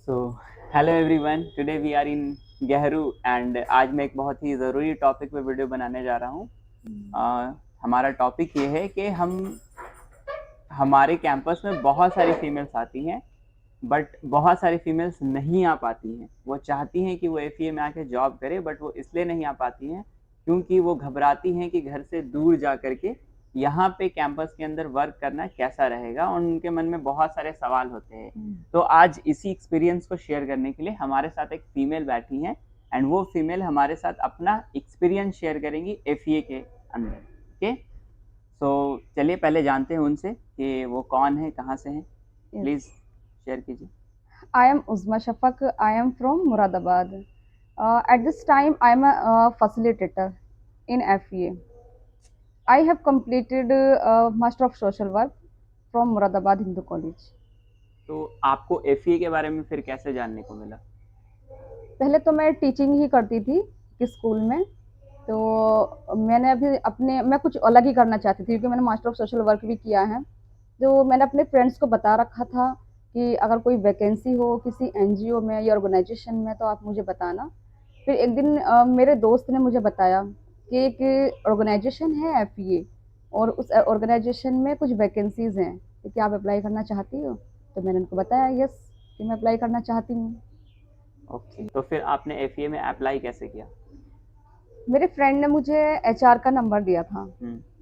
So hello everyone, today we are in Gehru and आज मैं एक बहुत ही ज़रूरी टॉपिक पे वीडियो बनाने जा रहा हूँ। हमारा टॉपिक ये है कि हमारे कैंपस में बहुत सारी फीमेल्स आती हैं, बट बहुत सारी फीमेल्स नहीं आ पाती हैं। वो चाहती हैं कि वो एफईए में आके जॉब करे, बट वो इसलिए नहीं आ पाती हैं क्योंकि वो घबराती हैं कि घर से दूर जा कर के यहाँ पे कैंपस के अंदर वर्क करना कैसा रहेगा, और उनके मन में बहुत सारे सवाल होते हैं। तो आज इसी एक्सपीरियंस को शेयर करने के लिए हमारे साथ एक फीमेल बैठी हैं एंड वो फीमेल हमारे साथ अपना एक्सपीरियंस शेयर करेंगी एफईए के अंदर। ओके, सो चलिए पहले जानते हैं उनसे कि वो कौन है, कहाँ से हैं। प्लीज़ शेयर कीजिए। I am Uzma Shafaq. I am from Muradabad. At this time, I am a facilitator in FEA. I have completed Master of Social Work from Muradabad Hindu College. तो आपको एफईए के बारे में फिर कैसे जानने को मिला? पहले तो मैं टीचिंग ही करती थी कि स्कूल में। तो मैंने अभी मैं कुछ अलग ही करना चाहती थी क्योंकि मैंने मास्टर ऑफ सोशल वर्क भी किया है। तो मैंने अपने फ्रेंड्स को बता रखा था कि अगर कोई वैकेंसी हो किसी एनजीओ में या ऑर्गेनाइजेशन में तो आप मुझे बताना। फिर एक दिन मेरे दोस्त ने मुझे बताया कि एक ऑर्गेनाइजेशन है एफईए और उस ऑर्गेनाइजेशन में कुछ वैकेंसीज़ हैं, तो क्या आप अप्लाई करना चाहती हो? तो मैंने उनको बताया यस कि मैं अप्लाई करना चाहती हूँ। ओके, तो फिर आपने एफईए में अप्लाई कैसे किया? मेरे फ्रेंड ने मुझे एचआर का नंबर दिया था,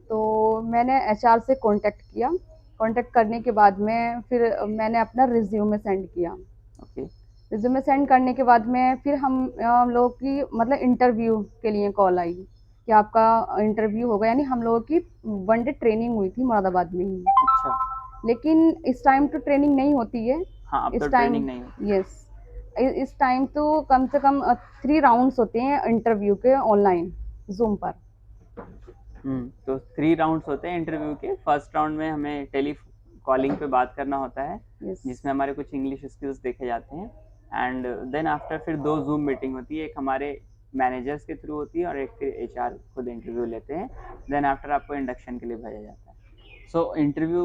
तो मैंने एचआर से कांटेक्ट किया। कांटेक्ट करने के बाद में फिर मैंने अपना रिज्यूमे सेंड किया। ओके। रिज्यूमे सेंड करने के बाद में फिर हम लोग की मतलब इंटरव्यू के लिए कॉल आई कि आपका इंटरव्यू होगा, यानी हम लोगों की 1 डे ट्रेनिंग हुई थी मुरादाबाद में ही। अच्छा। लेकिन इस टाइम तो ट्रेनिंग नहीं होती है। हाँ, अब तो इस टाइम ट्रेनिंग नहीं होती। यस, इस टाइम तो कम से कम 3 राउंड्स होते हैं इंटरव्यू के ऑनलाइन ज़ूम पर। तो 3 राउंड्स होते हैं इंटरव्यू के। फर्स्ट राउंड में हमें टेली कॉलिंग पे बात करना होता है, यस। जिसमें हमारे कुछ इंग्लिश स्किल्स देखे जाते हैं। एंड देन आफ्टर फिर 2 ज़ूम मीटिंग होती है, एक हमारे मैनेजर्स के थ्रू होती है और एक फिर एचआर खुद इंटरव्यू लेते हैं। देन आफ्टर आपको इंडक्शन के लिए भेजा जाता है। सो इंटरव्यू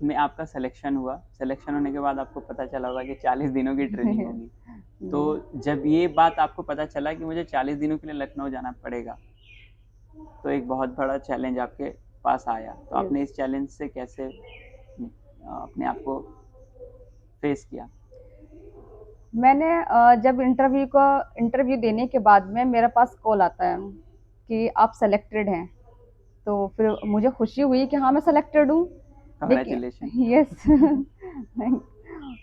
में आपका सिलेक्शन हुआ। सिलेक्शन होने के बाद आपको पता चला होगा कि 40 दिनों की ट्रेनिंग होगी। तो जब ये बात आपको पता चला कि मुझे 40 दिनों के लिए लखनऊ जाना पड़ेगा, तो एक बहुत बड़ा चैलेंज आपके पास आया। तो आपने इस चैलेंज से कैसे अपने आप को फेस किया? मैंने जब इंटरव्यू देने के बाद में मेरे पास कॉल आता है कि आप सेलेक्टेड हैं, तो फिर मुझे खुशी हुई कि हाँ मैं सेलेक्टेड हूँ। लेकिन कॉन्ग्रेचुलेशन। यस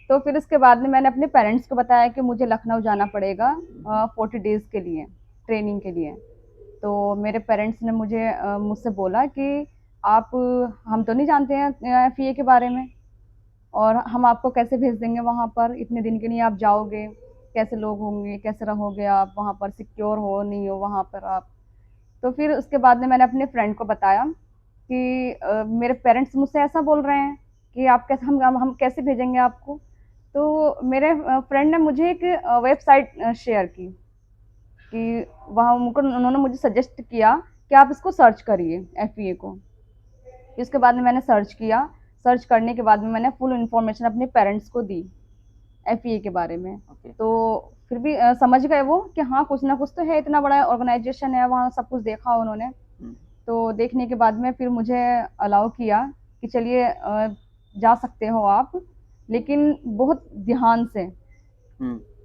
तो फिर उसके बाद में मैंने अपने पेरेंट्स को बताया कि मुझे लखनऊ जाना पड़ेगा 40 डेज़ के लिए, ट्रेनिंग के लिए। तो मेरे पेरेंट्स ने मुझसे बोला कि आप हम तो नहीं जानते हैं एफईए के बारे में, और हम आपको कैसे भेज देंगे वहाँ पर, इतने दिन के लिए आप जाओगे, कैसे लोग होंगे, कैसे रहोगे आप वहाँ पर, सिक्योर हो नहीं हो वहाँ पर आप। तो फिर उसके बाद में मैंने अपने फ्रेंड को बताया कि मेरे पेरेंट्स मुझसे ऐसा बोल रहे हैं कि आप कैसे हम कैसे भेजेंगे आपको। तो मेरे फ्रेंड ने मुझे एक वेबसाइट शेयर की कि वहाँ उन्होंने मुझे सजेस्ट किया कि आप इसको सर्च करिए एफईए को। फिर उसके बाद में मैंने सर्च किया। सर्च करने के बाद में मैंने फुल इन्फॉर्मेशन अपने पेरेंट्स को दी एफईए के बारे में। ओके। तो फिर भी समझ गए वो कि हाँ कुछ ना कुछ तो है, इतना बड़ा ऑर्गेनाइजेशन है, वहाँ सब कुछ देखा उन्होंने। तो देखने के बाद में फिर मुझे अलाउ किया कि चलिए जा सकते हो आप, लेकिन बहुत ध्यान से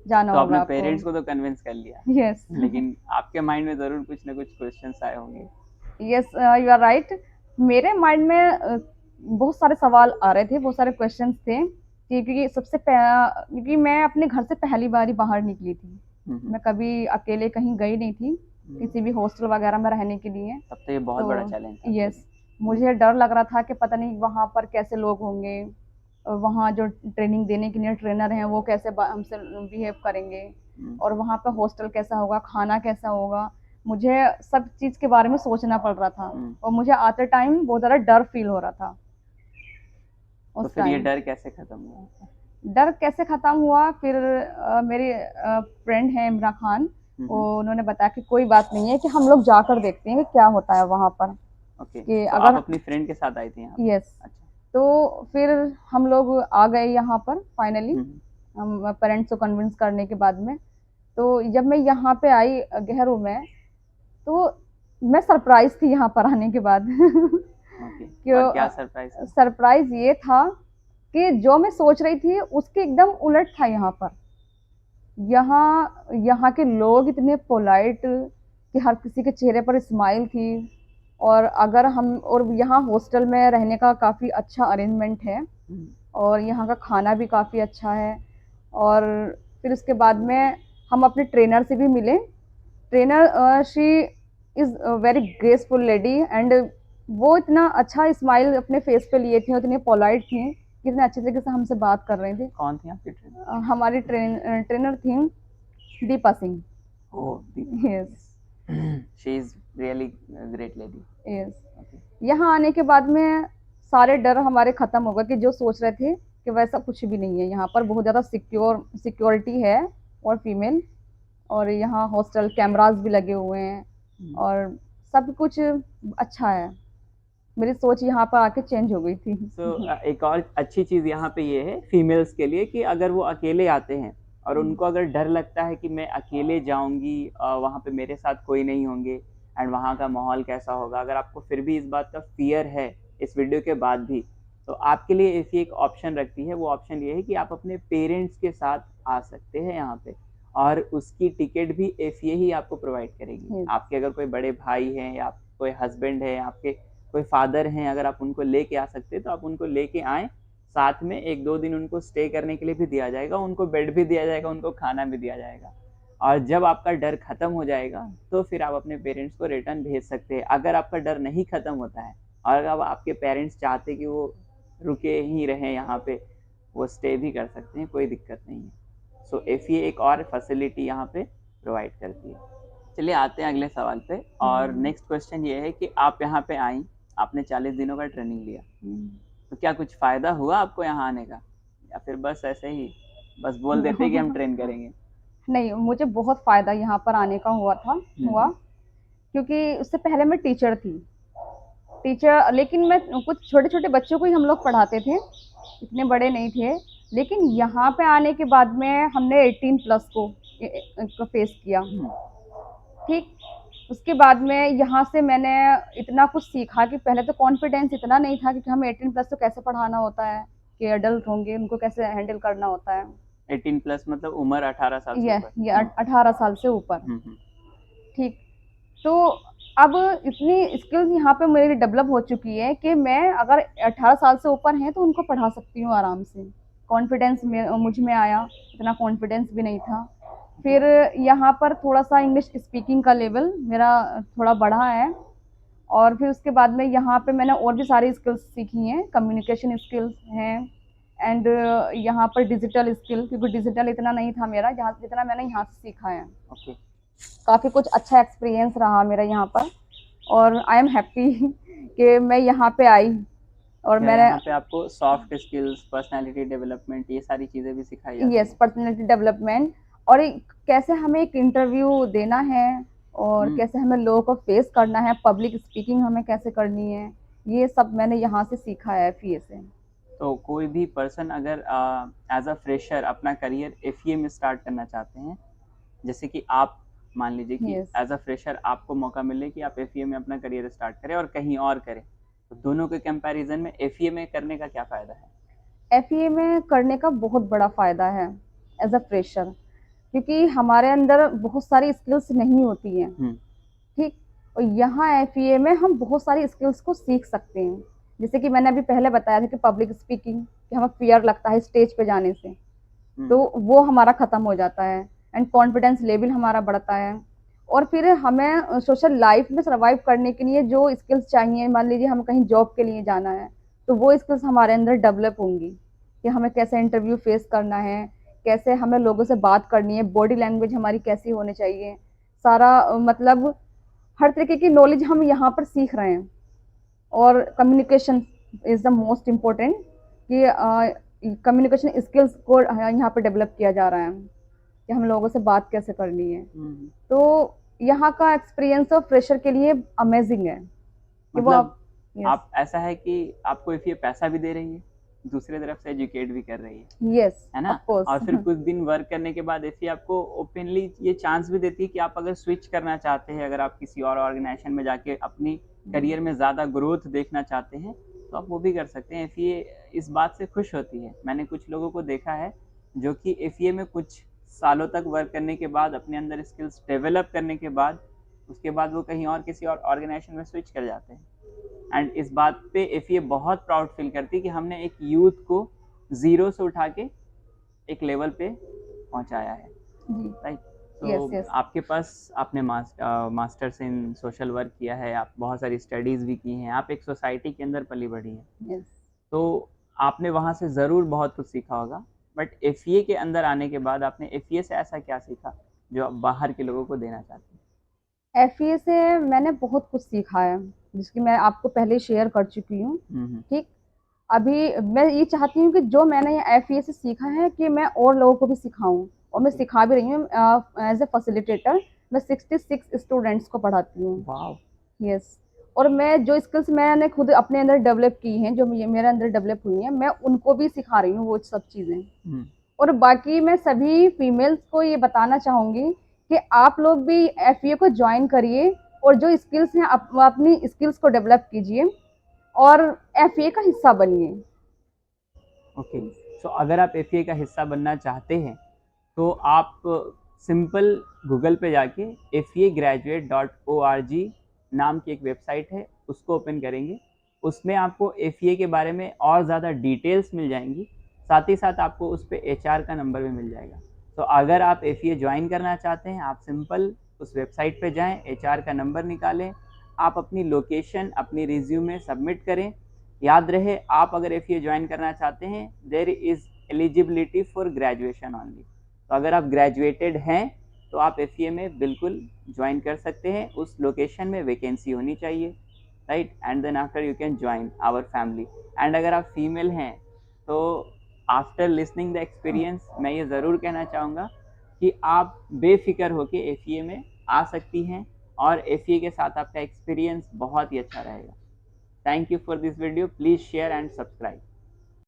जाना तो होगा आपने आपको। पेरेंट्स को तो कन्विंस कर लिया, यस लेकिन आपके माइंड में ज़रूर कुछ ना कुछ क्वेश्चंस आए होंगे। Yes, you are right. मेरे माइंड में बहुत सारे सवाल आ रहे थे, बहुत सारे क्वेश्चंस थे कि क्योंकि मैं अपने घर से पहली बार ही बाहर निकली थी। मैं कभी अकेले कहीं गई नहीं थी किसी भी हॉस्टल वगैरह में रहने के लिए। तब तो ये बहुत बड़ा चैलेंज था। यस, मुझे डर लग रहा था कि पता नहीं वहाँ पर कैसे लोग होंगे, वहाँ जो ट्रेनिंग देने के लिए ट्रेनर हैं वो कैसे हमसे बिहेव करेंगे, और वहाँ पे हॉस्टल कैसा होगा, खाना कैसा होगा। मुझे सब चीज़ के बारे में सोचना पड़ रहा था, और मुझे आते टाइम बहुत ज़्यादा डर फील हो रहा था तो उस फिर ये टाइम। डर कैसे खत्म हुआ? डर कैसे ख़त्म हुआ फिर मेरी फ्रेंड है इमरान खान, वो उन्होंने बताया कि कोई बात नहीं है कि हम लोग जाकर देखते हैं कि क्या होता है वहाँ पर। ओके, कि तो आप अगर अपनी फ्रेंड के साथ आई थी यहाँ पे? यस, अच्छा। तो फिर हम लोग आ गए यहाँ पर फाइनली। पेरेंट्स को कन्विंस करने के बाद में। तो जब मैं यहाँ पे आई गेहरू में, तो मैं सरप्राइज थी यहाँ पर आने के बाद। ओके, क्यों और क्या सरप्राइज था? सरप्राइज ये था कि जो मैं सोच रही थी उसके एकदम उलट था यहाँ पर। यहाँ यहाँ के लोग इतने पोलाइट कि हर किसी के चेहरे पर स्माइल थी। और अगर हम और यहाँ हॉस्टल में रहने का काफ़ी अच्छा अरेंजमेंट है, और यहाँ का खाना भी काफ़ी अच्छा है। और फिर उसके बाद में हम अपने ट्रेनर से भी मिले। Trainer she is very graceful lady, and वो इतना अच्छा स्माइल अपने फेस पे लिए थे, इतने पोलाइट थी, कितने अच्छे तरीके से हमसे बात कर रहे थे। कौन थी आपकी ट्रेनर? हमारी ट्रेनर थी Deepa Singh. Oh, yes. She is really great lady. Yes. Okay. यहाँ आने के बाद में सारे डर हमारे ख़त्म हो गए कि जो सोच रहे थे कि वैसा कुछ भी नहीं है। यहाँ पर बहुत ज़्यादा सिक्योरिटी है और फीमेल, और यहाँ हॉस्टल कैमरास भी लगे हुए हैं और सब कुछ अच्छा है। मेरी सोच यहाँ पर आके चेंज हो गई थी। एक और अच्छी चीज़ यहाँ पे ये है फीमेल्स के लिए कि अगर वो अकेले आते हैं और उनको अगर डर लगता है कि मैं अकेले जाऊँगी, वहाँ पे मेरे साथ कोई नहीं होंगे एंड वहाँ का माहौल कैसा होगा, अगर आपको फिर भी इस बात का फ़ियर है इस वीडियो के बाद भी, तो आपके लिए ऐसी एक ऑप्शन रखती है। वो ऑप्शन ये है कि आप अपने पेरेंट्स के साथ आ सकते हैं यहाँ पे, और उसकी टिकट भी एफए ही आपको प्रोवाइड करेगी। आपके अगर कोई बड़े भाई हैं या कोई हस्बैंड है, आपके कोई फादर हैं, अगर आप उनको लेके आ सकते हैं तो आप उनको लेके आएँ। साथ में 1-2 दिन उनको स्टे करने के लिए भी दिया जाएगा, उनको बेड भी दिया जाएगा, उनको खाना भी दिया जाएगा। और जब आपका डर खत्म हो जाएगा तो फिर आप अपने पेरेंट्स को रिटर्न भेज सकते हैं। अगर आपका डर नहीं खत्म होता है और अगर आपके पेरेंट्स चाहते कि वो रुके ही रहें यहाँ पे, वो स्टे भी कर सकते हैं, कोई दिक्कत नहीं है। सो एफए एक और फैसिलिटी यहाँ पे प्रोवाइड करती है। चलिए आते हैं अगले सवाल पे, और नेक्स्ट क्वेश्चन ये है कि आप यहाँ पे आई, आपने 40 दिनों का ट्रेनिंग लिया, तो क्या कुछ फ़ायदा हुआ आपको यहाँ आने का, या फिर बस ऐसे ही बस बोल देते कि हम ट्रेन करेंगे? नहीं, मुझे बहुत फ़ायदा यहाँ पर आने का हुआ, क्योंकि उससे पहले मैं टीचर थी। लेकिन मैं कुछ छोटे-छोटे बच्चों को ही हम लोग पढ़ाते थे, इतने बड़े नहीं थे। लेकिन यहाँ पे आने के बाद में हमने 18 प्लस को फेस किया। ठीक, उसके बाद में यहाँ से मैंने इतना कुछ सीखा कि पहले तो कॉन्फिडेंस इतना नहीं था कि हमें 18 प्लस को कैसे पढ़ाना होता है, कि एडल्ट होंगे उनको कैसे हैंडल करना होता है। 18 प्लस मतलब उम्र 18 साल से ऊपर? ये 18 साल से ऊपर। ठीक, तो अब इतनी स्किल्स यहाँ पे मेरी डेवलप हो चुकी है कि मैं अगर 18 साल से ऊपर हैं तो उनको पढ़ा सकती हूँ आराम से। कॉन्फिडेंस मुझ में आया, इतना कॉन्फिडेंस भी नहीं था। फिर यहाँ पर थोड़ा-सा इंग्लिश स्पीकिंग का लेवल मेरा थोड़ा बढ़ा है, और फिर उसके बाद में यहाँ पे मैंने और भी सारी स्किल्स सीखी हैं, कम्युनिकेशन स्किल्स हैं, एंड यहाँ पर डिजिटल स्किल, क्योंकि डिजिटल इतना नहीं था मेरा, जहाँ जितना मैंने यहाँ से सीखा है। ओके। काफ़ी कुछ अच्छा एक्सपीरियंस रहा मेरा यहाँ पर, और आई एम हैप्पी कि मैं यहाँ पे आई। और मैंने यहाँ पे आपको सॉफ्ट स्किल्स, पर्सनालिटी डेवलपमेंट, ये सारी चीज़ें भी सिखाई जाती हैं? यस, पर्सनैलिटी डेवलपमेंट, और कैसे हमें एक इंटरव्यू देना है, और कैसे हमें लोगों को फेस करना है, पब्लिक स्पीकिंग हमें कैसे करनी है, ये सब मैंने यहाँ से सीखा है एफईए से। तो कोई भी पर्सन अगर एज अ फ्रेशर अपना करियर एफईए में स्टार्ट करना चाहते हैं, जैसे कि आप मान लीजिए कि एज अ फ्रेशर आपको मौका मिले कि आप एफईए में अपना करियर स्टार्ट करें और कहीं और करें, तो दोनों के कंपैरिजन में एफईए में करने का क्या फ़ायदा है? एफईए में करने का बहुत बड़ा फ़ायदा है एज अ फ्रेशर, क्योंकि हमारे अंदर बहुत सारी स्किल्स नहीं होती हैं। ठीक, और यहाँ एफईए में हम बहुत सारी स्किल्स को सीख सकते हैं। जैसे कि मैंने अभी पहले बताया था कि पब्लिक स्पीकिंग, कि हमें फियर लगता है स्टेज पे जाने से, तो वो हमारा ख़त्म हो जाता है, एंड कॉन्फिडेंस लेवल हमारा बढ़ता है। और फिर हमें सोशल लाइफ में सर्वाइव करने के लिए जो स्किल्स चाहिए, मान लीजिए हमें कहीं जॉब के लिए जाना है, तो वो स्किल्स हमारे अंदर डेवलप होंगी कि हमें कैसे इंटरव्यू फेस करना है, कैसे हमें लोगों से बात करनी है, बॉडी लैंग्वेज हमारी कैसी होनी चाहिए, सारा मतलब हर तरीके की नॉलेज हम यहाँ पर सीख रहे हैं। और communication is the most important, कि कम्युनिकेशन स्किल्स को यहाँ पर डेवलप किया जा रहा है कि हम लोगों से बात कैसे करनी है। तो यहाँ का एक्सपीरियंस ऑफ फ्रेशर के लिए अमेजिंग है कि मतलब आप ऐसा है कि आपको एफईए पैसा भी दे रही है? दूसरे तरफ से एजुकेट भी कर रही है, यस, है ना? Of course. और फिर कुछ दिन वर्क करने के बाद एफए आपको ओपनली ये चांस भी देती है कि आप अगर स्विच करना चाहते हैं, अगर आप किसी और ऑर्गेनाइजेशन में जाके अपनी करियर में ज़्यादा ग्रोथ देखना चाहते हैं, तो आप वो भी कर सकते हैं। एफए इस बात से खुश होती है। मैंने कुछ लोगों को देखा है जो कि एफए में कुछ सालों तक वर्क करने के बाद, अपने अंदर स्किल्स डेवलप करने के बाद, उसके बाद वो कहीं और किसी और ऑर्गेनाइजेशन में स्विच कर जाते हैं। एंड इस बात पे एफए बहुत प्राउड फील करती है कि हमने एक यूथ को ज़ीरो से उठा के एक लेवल पे पहुंचाया है, जी, राइट? यस, तो यस, आपके पास आपने मास्टर्स इन सोशल वर्क किया है, आप बहुत सारी स्टडीज़ भी की हैं, आप एक सोसाइटी के अंदर पली बढ़ी हैं, यस। तो आपने वहाँ से ज़रूर बहुत कुछ सीखा होगा। बट एफए के अंदर आने के बाद आपने एफए से ऐसा क्या सीखा जो आप बाहर के लोगों को देना चाहते हैं? एफए से मैंने बहुत कुछ सीखा है, जिसकी मैं आपको पहले शेयर कर चुकी हूँ, ठीक? अभी मैं ये चाहती हूँ कि जो मैंने एफए से सीखा है कि मैं और लोगों को भी सिखाऊँ, और मैं ओके। सिखा भी रही हूँ। एज़ अ फैसिलिटेटर मैं 66 स्टूडेंट्स को पढ़ाती हूँ। वाओ! यस। और मैं जो स्किल्स मैंने खुद अपने अंदर डेवलप की हैं, जो मेरे अंदर डेवलप हुई हैं, मैं उनको भी सिखा रही हूँ वो सब चीज़ें। हुँ, और बाकी मैं सभी फीमेल्स को ये बताना चाहूँगी कि आप लोग भी एफए को जॉइन करिए, और जो स्किल्स हैं अपनी स्किल्स को डेवलप कीजिए और एफए का हिस्सा बनिए। ओके। सो अगर आप एफए का हिस्सा बनना चाहते हैं, तो आप सिंपल गूगल पे जाके fagraduate.org नाम की एक वेबसाइट है, उसको ओपन करेंगे। उसमें आपको एफए के बारे में और ज़्यादा डिटेल्स मिल जाएंगी, साथ ही साथ आपको उस पे एचआर का नंबर भी मिल जाएगा। तो अगर आप एफए ज्वाइन करना चाहते हैं, आप सिंपल उस वेबसाइट पे जाएं, एचआर का नंबर निकालें, आप अपनी लोकेशन, अपनी रिज्यूमे सबमिट करें। याद रहे, आप अगर एफए ज्वाइन करना चाहते हैं, there is eligibility for graduation only. तो अगर आप ग्रेजुएटेड हैं, तो आप एफए में बिल्कुल ज्वाइन कर सकते हैं। उस लोकेशन में वैकेंसी होनी चाहिए, right? And then after you can join our family. एंड अगर आप फीमेल हैं, तो आफ्टर लिसनिंग द एक्सपीरियंस मैं ये ज़रूर कहना चाहूँगा कि आप बेफिक्र होकर एफए में आ सकती हैं, और एफए के साथ आपका एक्सपीरियंस बहुत ही अच्छा रहेगा। Thank you for this video. Please share and subscribe.